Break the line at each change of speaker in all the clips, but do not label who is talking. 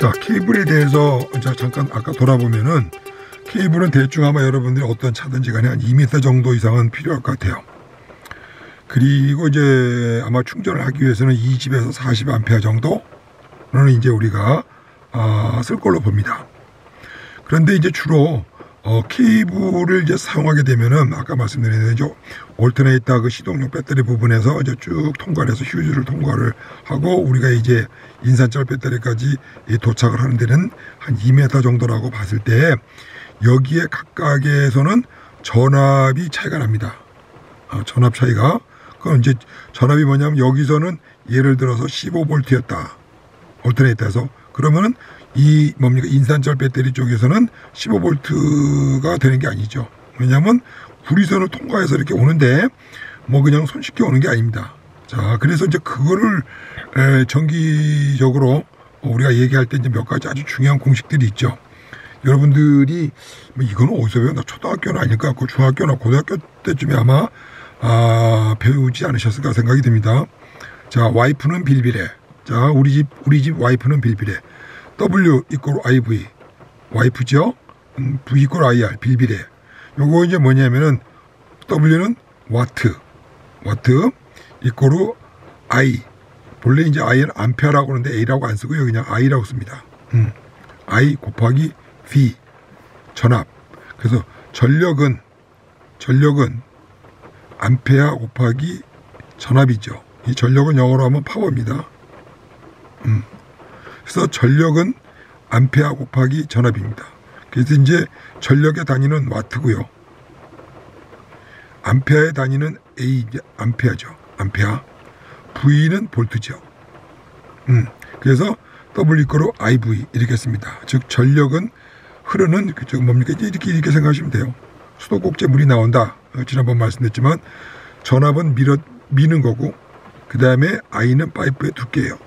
자, 케이블에 대해서 잠깐 아까 돌아보면은 케이블은 대충 아마 여러분들이 어떤 차든지 간에 한 2m 정도 이상은 필요할 것 같아요. 그리고 이제 아마 충전을 하기 위해서는 20에서 40A 정도는 이제 우리가 쓸 걸로 봅니다. 그런데 이제 주로 케이블을 이제 사용하게 되면은 아까 말씀드린 이제 올터네이터 그 시동용 배터리 부분에서 이제 쭉 통과를 해서 휴즈를 통과를 하고 우리가 이제 인산철 배터리까지 도착을 하는 데는 한 2m 정도라고 봤을 때 여기에 각각에서는 전압이 차이가 납니다. 전압 차이가. 그럼 이제 전압이 뭐냐면 여기서는 예를 들어서 15V였다. 올터네이터에서. 그러면은 이 뭡니까 인산철 배터리 쪽에서는 15V가 되는 게 아니죠. 왜냐하면 구리선을 통과해서 이렇게 오는데 뭐 그냥 손쉽게 오는 게 아닙니다. 자, 그래서 이제 그거를 정기적으로 우리가 얘기할 때 이제 몇 가지 아주 중요한 공식들이 있죠. 여러분들이 뭐 이거는 어디서 배워? 나 초등학교는 아닐 것 같고 중학교나 고등학교 때쯤에 아마 배우지 않으셨을까 생각이 듭니다. 자, 와이프는 빌비례. 자, 우리 집 와이프는 빌비례. W 이꼬르 IV 와이프죠. V 이꼬르 IR 빌비례. 요거 이제 뭐냐면은 W는 와트 이꼬르 I. 본래 이제 I는 암페어라고 하는데 A라고 안 쓰고요. 그냥 I라고 씁니다. I 곱하기 V 전압. 그래서 전력은 암페어 곱하기 전압이죠. 이 전력은 영어로 하면 파워입니다. 그래서 전력은 암페어 곱하기 전압입니다. 그래서 이제 전력의 단위는 와트고요. 암페어의 단위는 A 암페어죠. 암페어. V는 볼트죠. 그래서 W 이꼬르 IV 이렇게 씁니다. 즉 전력은 흐르는 그쪽 뭡니까 이렇게 생각하시면 돼요. 수도꼭지에 물이 나온다. 지난번 말씀드렸지만 전압은 미는 거고 그 다음에 I는 파이프의 두께예요.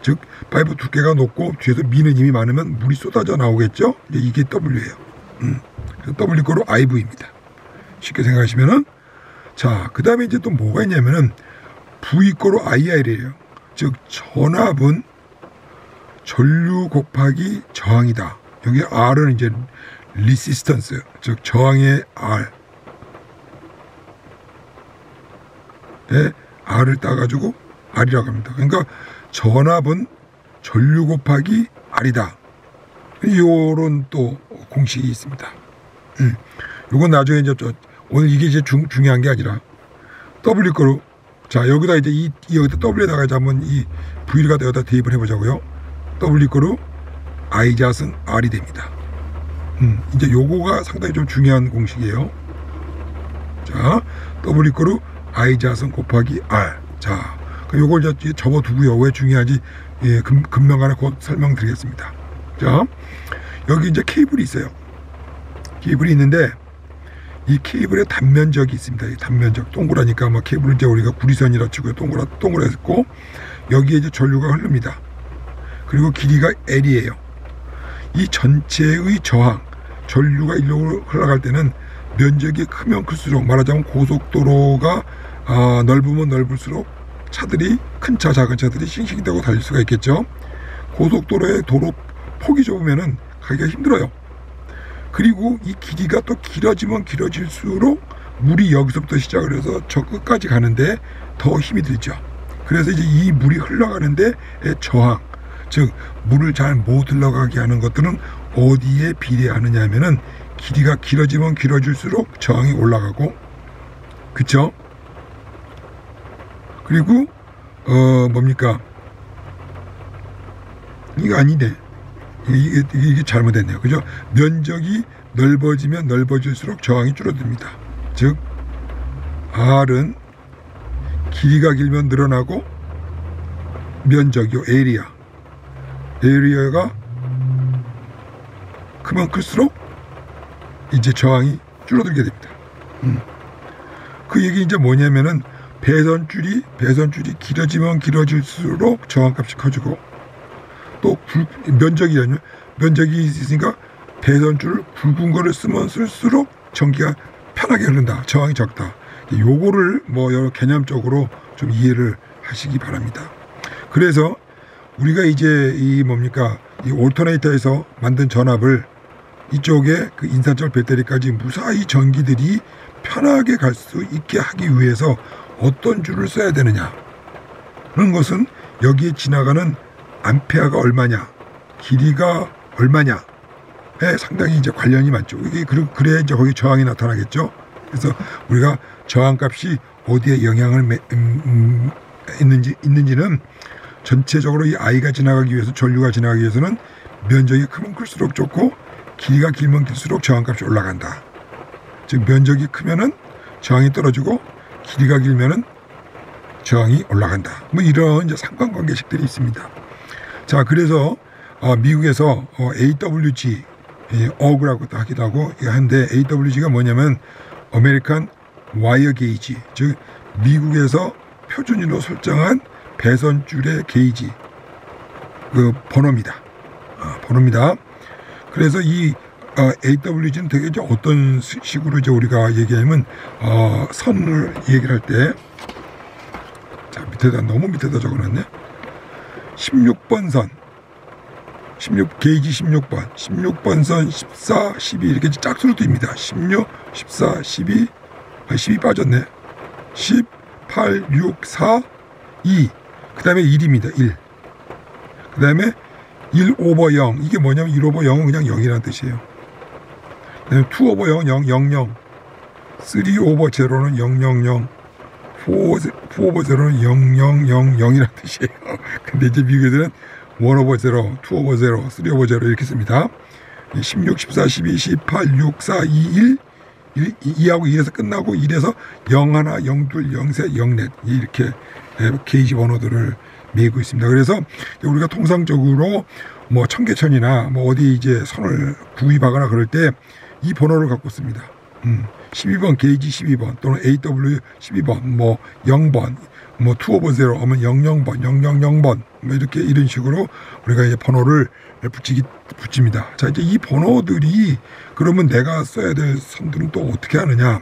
즉 파이프 두께가 높고 뒤에서 미는 힘이 많으면 물이 쏟아져 나오겠죠. 이게 W예요. W 이꼬르 IV입니다. 쉽게 생각하시면은 자, 그 다음에 이제 또 뭐가 있냐면은 V 이꼬르 IR이에요. 즉 전압은 전류 곱하기 저항이다. 여기 R은 이제 resistance, 즉 저항의 R에 R을 따가지고 R이라고 합니다. 그러니까 전압은 전류 곱하기 R이다. 요런 또 공식이 있습니다. 요건 나중에 이제 오늘 이게 이제 중요한 게 아니라 W 거로 자 여기다 이제 여기다 W에다가 이제 한번 이 V를 갖다 여기다 대입을 해보자고요. W 거로 I 자승 R이 됩니다. 이제 요거가 상당히 좀 중요한 공식이에요. 자 W 거로 I 자승 곱하기 R. 자 요걸 이제 접어두고요. 왜 중요한지 금명간에 곧 설명드리겠습니다. 자 여기 이제 케이블이 있어요. 케이블이 있는데 이 케이블의 단면적이 있습니다. 이 단면적 동그라니까 뭐 케이블은 이제 우리가 구리선이라 치고요. 동그랗고 여기에 이제 전류가 흐릅니다. 그리고 길이가 L이에요. 이 전체의 저항 전류가 일로 흘러갈 때는 면적이 크면 클수록 말하자면 고속도로가 넓으면 넓을수록 차들이 큰 차 작은 차들이 싱싱대고 달릴 수가 있겠죠. 고속도로의 도로 폭이 좁으면은 가기가 힘들어요. 그리고 이 길이가 또 길어지면 길어질수록 물이 여기서부터 시작을 해서 저 끝까지 가는데 더 힘이 들죠. 그래서 이제 이 물이 흘러가는데 저항, 즉 물을 잘 못 흘러가게 하는 것들은 어디에 비례하느냐 하면은 길이가 길어지면 길어질수록 저항이 올라가고, 그쵸? 그리고 뭡니까? 이거 아니네. 이게 잘못됐네요. 그죠? 면적이 넓어지면 넓어질수록 저항이 줄어듭니다. 즉 R은 길이가 길면 늘어나고 면적이요. 에리어가 크면 클수록 이제 저항이 줄어들게 됩니다. 그 얘기 이제 뭐냐면은 배선줄이 길어지면 길어질수록 저항값이 커지고 또 면적이 있으니까 배선줄을 굵은 거를 쓰면 쓸수록 전기가 편하게 흐른다. 저항이 적다. 요거를 뭐 여러 개념적으로 좀 이해를 하시기 바랍니다. 그래서 우리가 이제 이 뭡니까 이 올터네이터에서 만든 전압을 이쪽에 그 인산철 배터리까지 무사히 전기들이 편하게 갈 수 있게 하기 위해서 어떤 줄을 써야 되느냐 하는 것은 여기에 지나가는 암페어가 얼마냐, 길이가 얼마냐에 상당히 이제 관련이 많죠. 이게 그래야 이제 거기 저항이 나타나겠죠. 그래서 우리가 저항값이 어디에 영향을 있는지는 전체적으로 이 I가 지나가기 위해서 전류가 지나가기 위해서는 면적이 크면 클수록 좋고 길이가 길면 길수록 저항값이 올라간다. 즉 면적이 크면은 저항이 떨어지고 길이가 길면은 저항이 올라간다. 뭐 이런 이제 상관관계식들이 있습니다. 자, 그래서 미국에서 AWG 어그라고도 하기도 하고 한데 AWG가 뭐냐면 아메리칸 와이어 게이지, 즉 미국에서 표준으로 설정한 배선줄의 게이지 그 번호입니다. 번호입니다. 그래서 이 AWG는 되게 이제 어떤 식으로 이제 우리가 얘기하면 선을 얘기를 할 때, 자 밑에다 너무 밑에다 적어놨네. 16번 선, 게이지 16번 선 14, 12 이렇게 짝수로 뜹니다. 16, 14, 12, 12 빠졌네. 10, 8, 6, 4, 2. 그 다음에 1입니다. 1. 그 다음에 1 오버 0. 이게 뭐냐면 1 오버 0은 그냥 0이라는 뜻이에요. 그 다음에 2 오버 0은 0, 0, 0. 3 오버 0는 0, 0, 0. 4 오버 0는 0, 0, 0, 0이라는 뜻이에요. 근데 이제 미국에서는 1 오버 0, 2 오버 0, 3 오버 0 이렇게 씁니다. 16, 14, 12, 18, 6, 4, 2, 1. 2하고 1에서 끝나고 1에서 0 하나, 0 둘, 0 셋, 0 넷 이렇게 게이지 번호들을 매고 있습니다. 그래서 우리가 통상적으로 뭐 청계천이나 뭐 어디 이제 선을 구입하거나 그럴 때 이 번호를 갖고 씁니다. 12번 게이지 12번 또는 AW 12번 뭐 0번 뭐 2 오버 0 하면 00번 000번 뭐 이렇게 이런 식으로 우리가 이제 번호를 붙입니다. 자, 이제 이 번호들이 그러면 내가 써야 될 선들은 또 어떻게 하느냐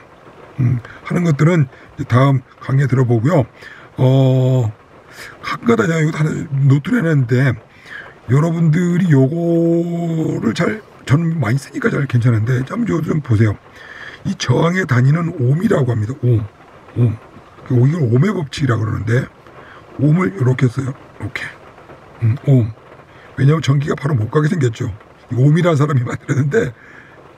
하는 것들은 다음 강의에 들어보고요. 가끔가다 이거 다 노트를 해놨는데 여러분들이 요거를 저는 많이 쓰니까 잘 괜찮은데 좀 보세요. 이 저항의 단위는 옴이라고 합니다. 옴. 이걸 옴의 법칙이라고 그러는데 옴을 이렇게 써요. 이렇게. 옴. 왜냐하면 전기가 바로 못 가게 생겼죠. 옴이라는 사람이 만들었는데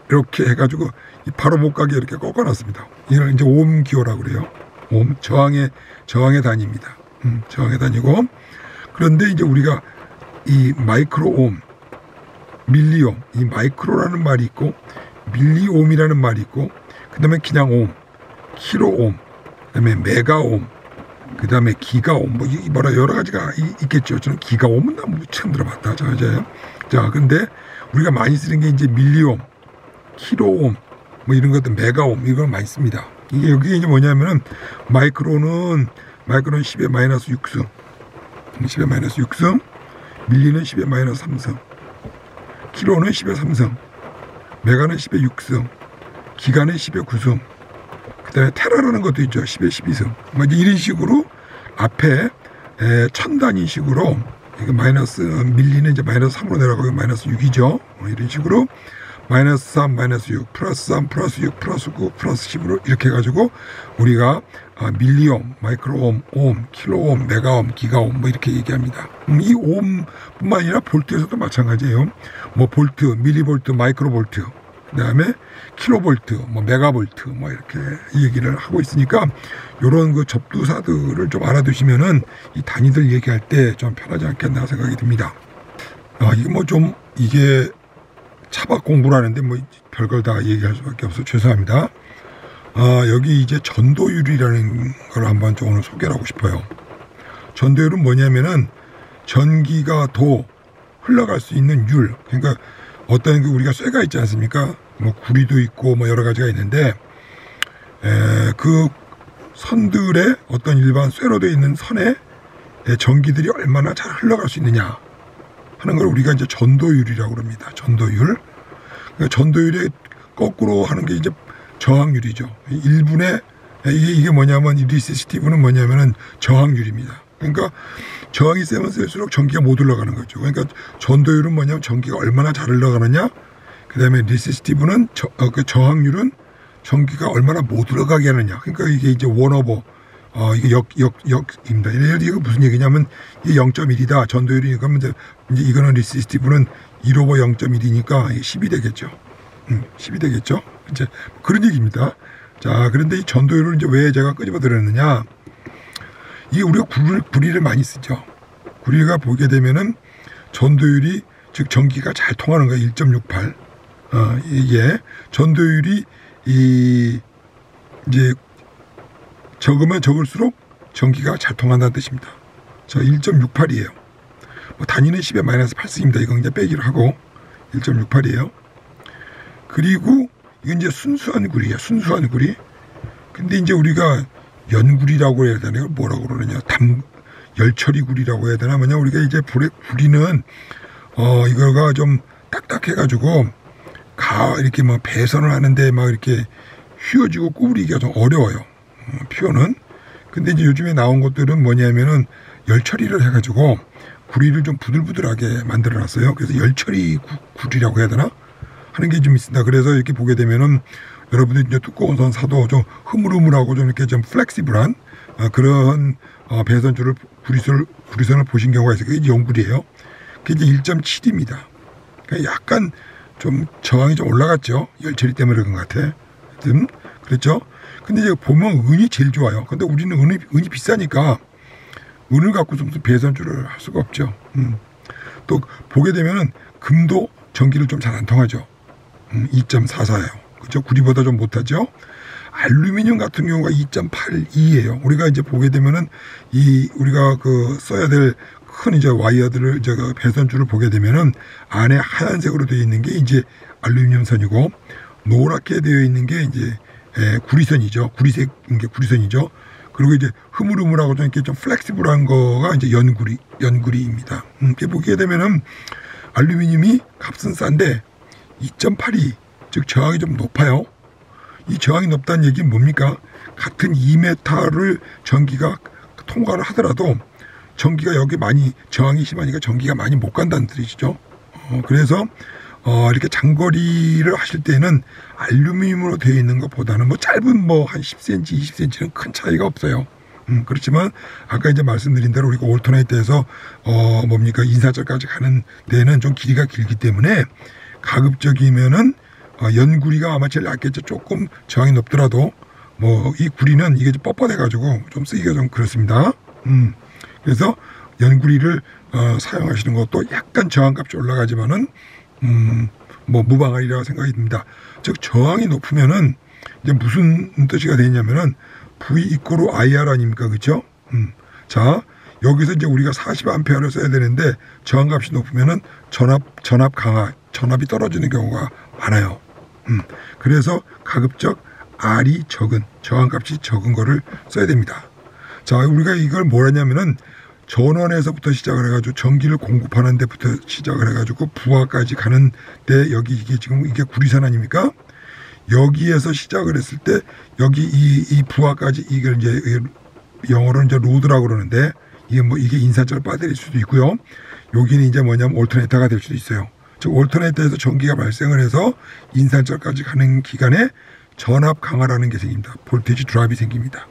이렇게 해가지고 바로 못 가게 이렇게 꺾어놨습니다. 이걸 이제 옴 기호라고 그래요. 옴. 저항의 단위입니다. 저항의 단위고. 그런데 이제 우리가 이 마이크로옴, 밀리옴, 이 마이크로라는 말이 있고 밀리옴이라는 말이 있고 그 다음에 그냥 옴, 킬로옴, 그 다음에 메가옴, 그 다음에 기가옴 뭐 여러 가지가 있겠죠. 저는 기가옴은 너무 처음 들어봤다. 자, 근데 우리가 많이 쓰는 게 이제 밀리옴, 킬로옴 뭐 이런 것들, 메가옴 이걸 많이 씁니다. 이게 여기 이제 뭐냐면은 마이크로는 10의 마이너스 6승, 10의 마이너스 6승, 밀리는 10의 마이너스 3승, 킬로는 10의 3승, 메가는 10의 6승, 기가는 10의 9승, 그 다음에 테라라는 것도 있죠. 10의 12승. 뭐 이런 식으로 앞에 1000단위식으로 이거 마이너스 밀리는 이제 마이너스 3으로 내려가고 마이너스 6이죠. 이런 식으로 마이너스 3, 마이너스 6, 플러스 3, 플러스 6, 플러스 9, 플러스 10으로 이렇게 해가지고 우리가 밀리옴, 마이크로옴, 옴, 킬로옴, 메가옴, 기가옴 뭐 이렇게 얘기합니다. 이 옴뿐만 아니라 볼트에서도 마찬가지예요. 뭐 볼트, 밀리볼트, 마이크로볼트, 그 다음에 킬로볼트, 뭐 메가볼트 뭐 이렇게 얘기를 하고 있으니까 이런 그 접두사들을 좀 알아두시면은 이 단위들 얘기할 때 좀 편하지 않겠나 생각이 듭니다. 이게 뭐 좀 이게 차박 공부라는데 뭐 별걸 다 얘기할 수밖에 없어 죄송합니다. 여기 이제 전도율이라는 걸 한번 좀 오늘 소개를 하고 싶어요. 전도율은 뭐냐면은 전기가 더 흘러갈 수 있는 율. 그러니까 어떤 그 우리가 쇠가 있지 않습니까? 뭐 구리도 있고 뭐 여러 가지가 있는데 그 선들의 어떤 일반 쇠로 되어 있는 선에 전기들이 얼마나 잘 흘러갈 수 있느냐 하는 걸 우리가 이제 전도율이라고 합니다. 전도율. 그러니까 전도율이 거꾸로 하는 게 이제 저항률이죠. 1분의 이게 뭐냐면 이 리시스티브는 뭐냐면은 저항률입니다. 그러니까 저항이 세면 셀수록 전기가 못 올라가는 거죠. 그러니까 전도율은 뭐냐면 전기가 얼마나 잘 흘러가느냐, 그 다음에 리시스티브는 그 저항률은 전기가 얼마나 못 들어가게 하느냐. 그러니까 이게 이제 원오버 이게 역입니다. 이거 무슨 얘기냐면 이게 0.1이다 전도율이. 그러면 이제 이거는 리시스티브는 1오버 0.1이니까 10이 되겠죠. 10이 되겠죠. 이제 그런 얘기입니다. 자, 그런데 이 전도율을 이제 왜 제가 끄집어 들었느냐? 이게 우리가 구리를 많이 쓰죠. 구리가 보게 되면은 전도율이, 즉 전기가 잘 통하는 거예요. 1.68. 이게 전도율이 이제 적으면 적을수록 전기가 잘 통한다는 뜻입니다. 자, 1.68이에요. 뭐 단위는 10에 마이너스 8승입니다. 이건 이제 빼기로 하고 1.68이에요. 그리고 이건 이제 순수한 구리예요. 순수한 구리. 근데 이제 우리가 연구리라고 해야 되나? 이걸 뭐라고 그러느냐? 열처리 구리라고 해야 되나? 뭐냐? 우리가 이제 불의 구리는 이거가 좀 딱딱해가지고 이렇게 뭐 배선을 하는데 막 이렇게 휘어지고 구부리기가 좀 어려워요. 표현은. 근데 이제 요즘에 나온 것들은 뭐냐면은 열처리를 해가지고 구리를 좀 부들부들하게 만들어 놨어요. 그래서 열처리 구리라고 해야 되나? 하는 게 좀 있습니다. 그래서 이렇게 보게 되면은 여러분들 이제 두꺼운 선 사도 좀 흐물흐물하고 좀 이렇게 좀 플렉시블한 그런 배선줄을 구리선을 보신 경우가 있어요. 그게 연구리예요. 그게 이제 1.7입니다. 그러니까 약간 좀 저항이 좀 올라갔죠. 열처리 때문에 그런 것 같아. 그렇죠? 근데 이제 보면 은이 제일 좋아요. 근데 우리는 은이 비싸니까 은을 갖고서 무슨 배선줄을 할 수가 없죠. 또 보게 되면은 금도 전기를 좀 잘 안 통하죠. 2.44예요. 그렇죠? 구리보다 좀 못하죠. 알루미늄 같은 경우가 2.82예요. 우리가 이제 보게 되면은 우리가 써야 될 큰 이제 와이어들을 그 배선줄을 보게 되면은 안에 하얀색으로 되어 있는 게 이제 알루미늄 선이고 노랗게 되어 있는 게 이제 구리선이죠. 구리색인 게 구리선이죠. 그리고 이제 흐물흐물하고 좀 이렇게 좀 플렉시블한 거가 이제 연구리입니다. 이렇게 보게 되면은 알루미늄이 값은 싼데 2.82, 즉 저항이 좀 높아요. 이 저항이 높다는 얘기는 뭡니까? 같은 2m를 전기가 통과를 하더라도 전기가 여기 많이 저항이 심하니까 전기가 많이 못 간다는 뜻이죠. 그래서 이렇게 장거리를 하실 때는 알루미늄으로 되어 있는 것보다는 뭐 짧은 뭐 한 10cm, 20cm는 큰 차이가 없어요. 그렇지만 아까 이제 말씀드린 대로 우리가 올터네이터에서 인사철까지 가는 데는 좀 길이가 길기 때문에 가급적이면은 연구리가 아마 제일 낫겠죠. 조금 저항이 높더라도 뭐 이 구리는 이게 좀 뻣뻣해 가지고 좀 쓰기가 좀 그렇습니다. 그래서 연구리를 사용하시는 것도 약간 저항값이 올라가지만은 뭐 무방하리라고 생각이 듭니다. 즉 저항이 높으면은 이제 무슨 뜻이가 되냐면은 V 이꼬르 IR 아닙니까? 그렇죠? 자, 여기서 이제 우리가 40A를 써야 되는데 저항값이 높으면은 전압이 떨어지는 경우가 많아요. 그래서 가급적 R이 적은, 저항값이 적은 거를 써야 됩니다. 자, 우리가 이걸 뭐라냐면은 전원에서부터 시작을 해가지고 전기를 공급하는 데부터 시작을 해가지고 부하까지 가는 데 여기 이게 지금 이게 구리선 아닙니까? 여기에서 시작을 했을 때 여기 이 부하까지 이걸 이제 영어로는 이제 로드라고 그러는데 이게 인산철 배터리일 수도 있고요. 여기는 이제 뭐냐면 올터네이터가 될 수도 있어요. 즉 올터네이터에서 전기가 발생을 해서 인산철까지 가는 기간에 전압 강화라는 게 생깁니다. 볼테이지 드랍이 생깁니다.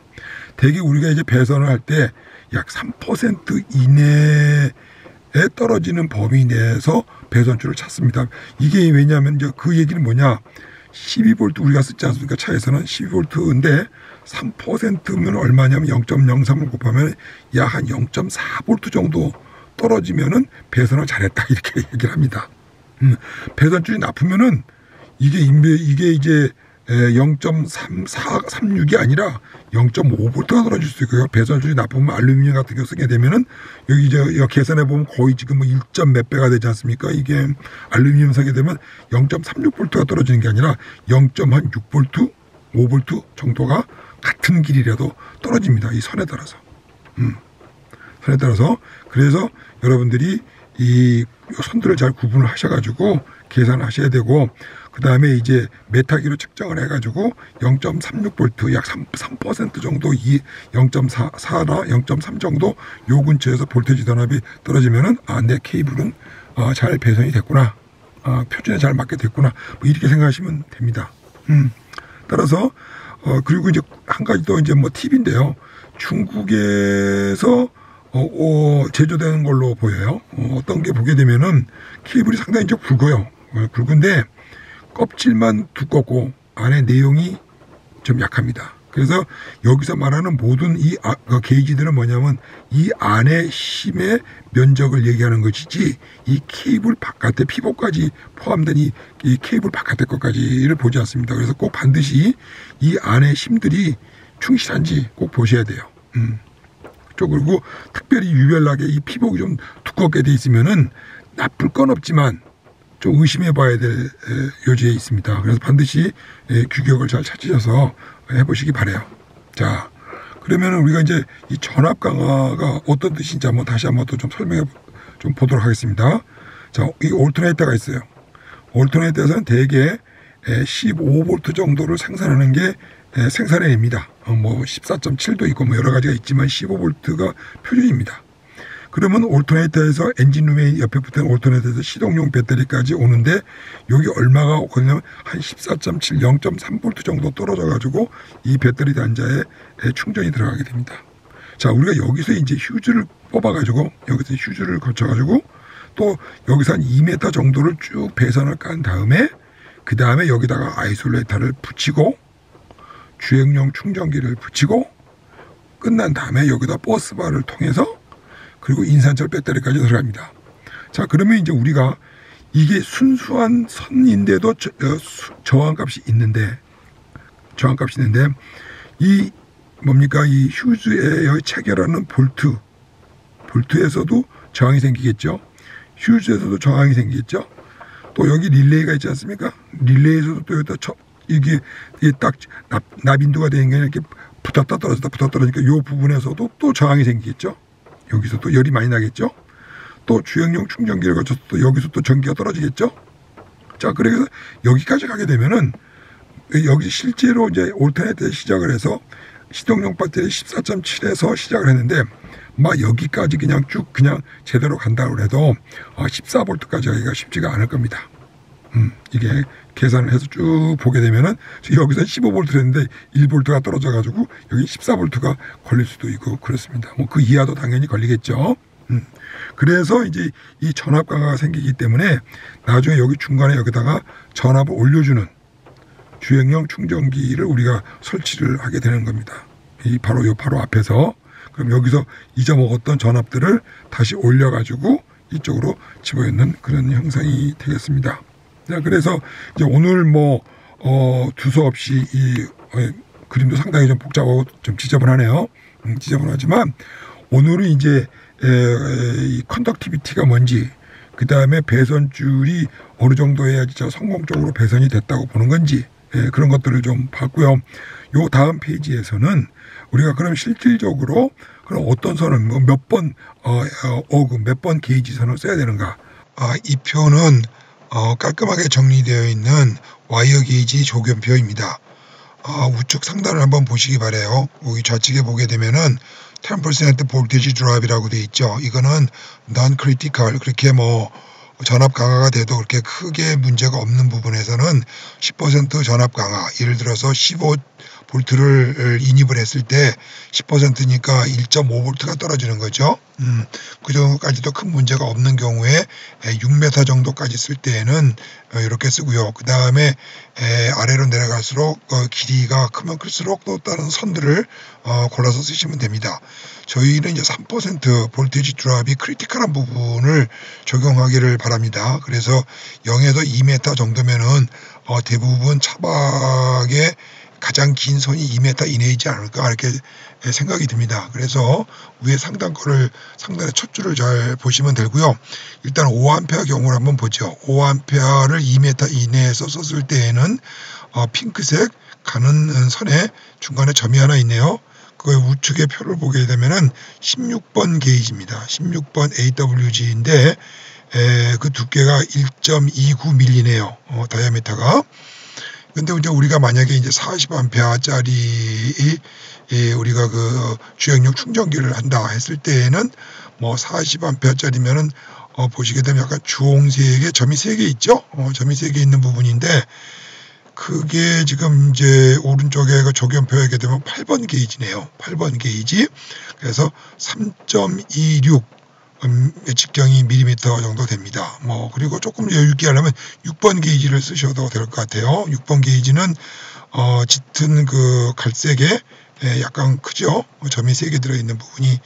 대개 우리가 이제 배선을 할 때 약 3% 이내에 떨어지는 범위 내에서 배선줄을 찾습니다. 이게 왜냐하면 이제 그 얘기는 뭐냐? 12V 우리가 쓰지 않습니까? 차에서는 12V인데 3%면 얼마냐면 0.03을 곱하면 약 한 0.4V 정도 떨어지면은 배선을 잘했다 이렇게 얘기를 합니다. 배선줄이 나쁘면은 이게 이제 0.36이 아니라 0.5V가 떨어질 수 있고요. 배선줄이 나쁘면 알루미늄 같은 거 쓰게 되면은 여기 계산해 보면 거의 지금 뭐 1점 몇 배가 되지 않습니까? 이게 알루미늄 사게 되면 0.36V가 떨어지는 게 아니라 0.6V, 5V 정도가 같은 길이라도 떨어집니다. 이 선에 따라서. 선에 따라서. 그래서 여러분들이 이 선들을 잘 구분을 하셔가지고 계산하셔야 되고, 그 다음에 이제 메타기로 측정을 해가지고 0.36V 약 3% 정도, 이 0.4나 0.3 정도 요 근처에서 볼테이지 전압이 떨어지면은 내 케이블은 잘 배선이 됐구나, 표준에 잘 맞게 됐구나, 뭐 이렇게 생각하시면 됩니다. 따라서 그리고 이제 한 가지 더 이제 뭐 팁인데요. 중국에서 제조되는 걸로 보여요. 어떤 게 보게 되면은 케이블이 상당히 이제 굵어요. 굵은데 껍질만 두껍고 안에 내용이 좀 약합니다. 그래서 여기서 말하는 모든 이 게이지들은 뭐냐면 이 안에 심의 면적을 얘기하는 것이지, 이 케이블 바깥에 피복까지 포함된 이 케이블 바깥의 것까지를 보지 않습니다. 그래서 꼭 반드시 이 안에 심들이 충실한지 꼭 보셔야 돼요. 그리고 특별히 유별나게 이 피복이 좀 두껍게 돼 있으면은 나쁠 건 없지만 좀 의심해 봐야 될 여지에 있습니다. 그래서 반드시 규격을 잘 찾으셔서 해보시기 바래요. 자, 그러면 우리가 이제 이 전압 강화가 어떤 뜻인지 한번 다시 한번 또 좀 설명해 좀 보도록 하겠습니다. 자, 이 올터네이터가 있어요. 올터네이터에서는 대개 15V 정도를 생산하는 게 생산량입니다. 뭐 14.7도 있고 뭐 여러 가지가 있지만 15V가 표준입니다. 그러면 올터네이터에서 엔진룸에 옆에 붙은 올터네이터에서 시동용 배터리까지 오는데 여기 얼마가 오냐면 한 14.7, 0.3V 정도 떨어져 가지고 이 배터리 단자에 충전이 들어가게 됩니다. 자, 우리가 여기서 이제 휴즈를 뽑아 가지고 여기서 휴즈를 거쳐 가지고 또 여기서 한 2m 정도를 쭉 배선을 깐 다음에 그 다음에 여기다가 아이솔레이터를 붙이고 주행용 충전기를 붙이고 끝난 다음에 여기다 버스바를 통해서 그리고 인산철 배터리까지 들어갑니다. 자, 그러면 이제 우리가 이게 순수한 선인데도 저항값이 있는데 이 뭡니까, 이 휴즈에 체결하는 볼트에서도 저항이 생기겠죠. 휴즈에서도 저항이 생기겠죠. 또 여기 릴레이가 있지 않습니까? 릴레이에서도 또 여기다 이게 딱 납인도가 되는 게 이렇게 붙었다 떨어지니까 이 부분에서도 또 저항이 생기겠죠. 여기서 또 열이 많이 나겠죠. 또 주행용 충전기를 거쳐서 또 여기서 또 전기가 떨어지겠죠. 자, 그래서 여기까지 가게 되면은 여기 실제로 이제 올터네이터에 시작을 해서 시동용 배터리 14.7에서 시작을 했는데 막 여기까지 그냥 쭉 그냥 제대로 간다고 해도 14V까지 가기가 쉽지가 않을 겁니다. 이게 계산을 해서 쭉 보게 되면은 여기서 15V 했는데 1V가 떨어져 가지고 여기 14V가 걸릴 수도 있고 그렇습니다. 뭐 그 이하도 당연히 걸리겠죠. 그래서 이제 이 전압 강화가 생기기 때문에 나중에 여기 중간에 여기다가 전압을 올려주는 주행용 충전기를 우리가 설치를 하게 되는 겁니다. 이 바로 앞에서 그럼 여기서 잊어먹었던 전압들을 다시 올려가지고 이쪽으로 집어넣는 그런 형상이 되겠습니다. 자, 그래서 이제 오늘 뭐 두서없이 이 그림도 상당히 좀 복잡하고 좀 지저분하네요. 지저분하지만 오늘은 이제 이 컨덕티비티가 뭔지, 그 다음에 배선줄이 어느 정도 해야지 성공적으로 배선이 됐다고 보는 건지 그런 것들을 좀 봤고요. 요 다음 페이지에서는 우리가 그럼 실질적으로 그럼 어떤 선을 몇 번 몇 번 게이지 선을 써야 되는가? 이 표는 깔끔하게 정리되어 있는 와이어 게이지 조견표입니다. 우측 상단을 한번 보시기 바래요. 여기 좌측에 보게 되면은 10% 볼테이지 드랍이라고 되어 있죠. 이거는 non-critical, 그렇게 뭐 전압 강화가 돼도 그렇게 크게 문제가 없는 부분에서는 10% 전압 강화, 예를 들어서 15V를 인입을 했을 때 10%니까 1.5V가 떨어지는 거죠. 그 정도까지도 큰 문제가 없는 경우에 6m 정도까지 쓸 때에는 이렇게 쓰고요. 그 다음에 아래로 내려갈수록 길이가 크면 클수록 또 다른 선들을 골라서 쓰시면 됩니다. 저희는 이제 3% 볼테이지 드랍이 크리티컬한 부분을 적용하기를 바랍니다. 그래서 0에서 2m 정도면은 대부분 차박의 가장 긴 선이 2m 이내이지 않을까 이렇게 생각이 듭니다. 그래서 위에 상단 상단의 첫 줄을 잘 보시면 되고요. 일단 5A 경우를 한번 보죠. 5A를 2m 이내에서 썼을 때에는 핑크색 가는 선에 중간에 점이 하나 있네요. 그 우측의 표를 보게 되면은 16번 게이지입니다. 16번 AWG인데 그 두께가 1.29mm네요. 다이아미터가. 근데 이제 우리가 만약에 이제 40A짜리 우리가 그 주행용 충전기를 한다 했을 때에는 뭐 40A짜리면은 보시게 되면 약간 주홍색의 점이 3개 있죠? 점이 3개 있는 부분인데 그게 지금 이제 오른쪽에 그 조견표에 되면 8번 게이지네요. 8번 게이지. 그래서 3.26 직경이 밀리미터 정도 됩니다. 뭐 그리고 조금 여유 있게 하려면 6번 게이지를 쓰셔도 될 것 같아요. 6번 게이지는 짙은 그 갈색에 약간 크죠. 점이 3개 들어있는 부분이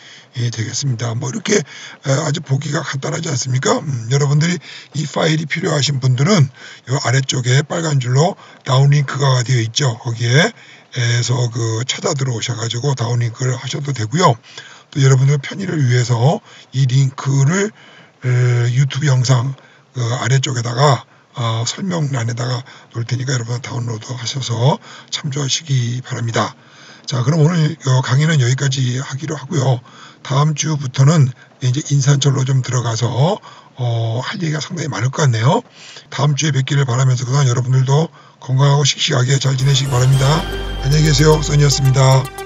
되겠습니다. 뭐 이렇게 아주 보기가 간단하지 않습니까? 여러분들이 이 파일이 필요하신 분들은 이 아래쪽에 빨간 줄로 다운링크가 되어 있죠. 거기에서 그 찾아 들어오셔가지고 다운링크를 하셔도 되고요. 또 여러분들 편의를 위해서 이 링크를 유튜브 영상 그 아래쪽에다가 설명란에다가 놓을 테니까 여러분 다운로드 하셔서 참조하시기 바랍니다. 자, 그럼 오늘 강의는 여기까지 하기로 하고요. 다음 주부터는 이제 인산철로 좀 들어가서 할 얘기가 상당히 많을 것 같네요. 다음 주에 뵙기를 바라면서 그동안 여러분들도 건강하고 씩씩하게 잘 지내시기 바랍니다. 안녕히 계세요. 써니였습니다.